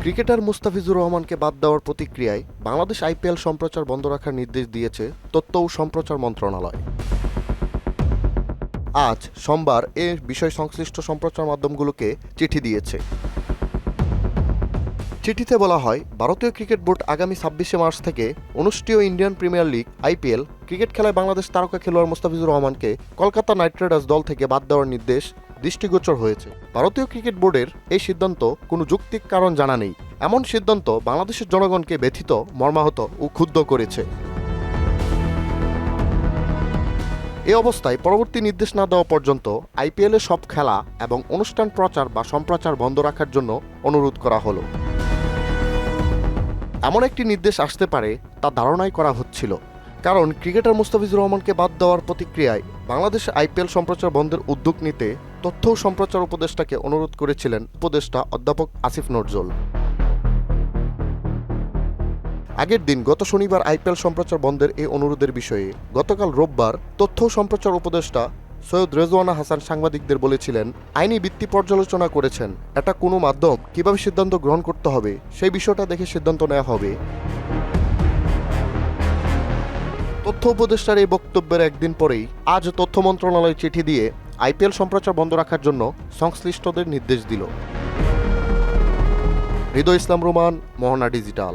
Cricketer Mustafizur রহমানকে বাদ দেওয়ার প্রতিক্রিয়ায় বাংলাদেশ আইপিএল সম্প্রচার বন্ধ রাখার নির্দেশ দিয়েছে তথ্য ও সম্প্রচার মন্ত্রণালয়। আজ সোমবার এ বিষয়ে সংশ্লিষ্ট সম্প্রচার মাধ্যমগুলোকে চিঠি দিয়েছে। চিঠিতে বলা হয়, ভারতীয় ক্রিকেট বোর্ড আগামী ২৬শে মার্চ থেকে অনুষ্ঠেয় Indian premier league IPL cricket খেলায় বাংলাদেশ তারকা খেলোয়াড় মুস্তাফিজুর রহমানকে কলকাতা নাইট রাইডার্স দল থেকে বাদ দেওয়ার নির্দেশ দৃষ্টিগোচর হয়েছে। ভারতীয় ক্রিকেট বোর্ডের এই সিদ্ধান্ত কোনো যৌক্তিক কারণ জানা নেই। এমন সিদ্ধান্ত বাংলাদেশের জনগণকে ব্যথিত, মর্মাহত ও ক্ষুব্ধ করেছে। এ অবস্থায় পরবর্তী নির্দেশ না দেওয়া পর্যন্ত আইপিএলের সব খেলা এবং অনুষ্ঠান প্রচার বা সম্প্রচার বন্ধ রাখার জন্য অনুরোধ করা হলো। এমন একটি নির্দেশ আসতে পারে তা ধারণাই করা হচ্ছিল, কারণ ক্রিকেটার মুস্তাফিজুর রহমানকে বাদ দেওয়ার প্রতিক্রিয়ায় বাংলাদেশে আইপিএল সম্প্রচার বন্ধের উদ্যোগ নিতে তথ্য ও সম্প্রচার উপদেষ্টাকে অনুরোধ করেছিলেন উপদেষ্টা অধ্যাপক আসিফ নজরুল। আগের দিন গত শনিবার আইপিএল সম্প্রচার বন্ধের এই অনুরোধের বিষয়ে গতকাল রোববার তথ্য ও সম্প্রচার উপদেষ্টা সৈয়দ রেজওয়ানা হাসান সাংবাদিকদের বলেছিলেন, আইনি ভিত্তি পর্যালোচনা করেছেন, এটা কোনো মাধ্যম কিভাবে সিদ্ধান্ত গ্রহণ করতে হবে সেই বিষয়টা দেখে সিদ্ধান্ত নেওয়া হবে। তথ্য উপদেষ্টার এই বক্তব্যের একদিন পরেই আজ তথ্য মন্ত্রণালয় চিঠি দিয়ে আইপিএল সম্প্রচার বন্ধ রাখার জন্য সংশ্লিষ্টদের নির্দেশ দিল। হৃদয় ইসলাম রোমান, মোহনা ডিজিটাল।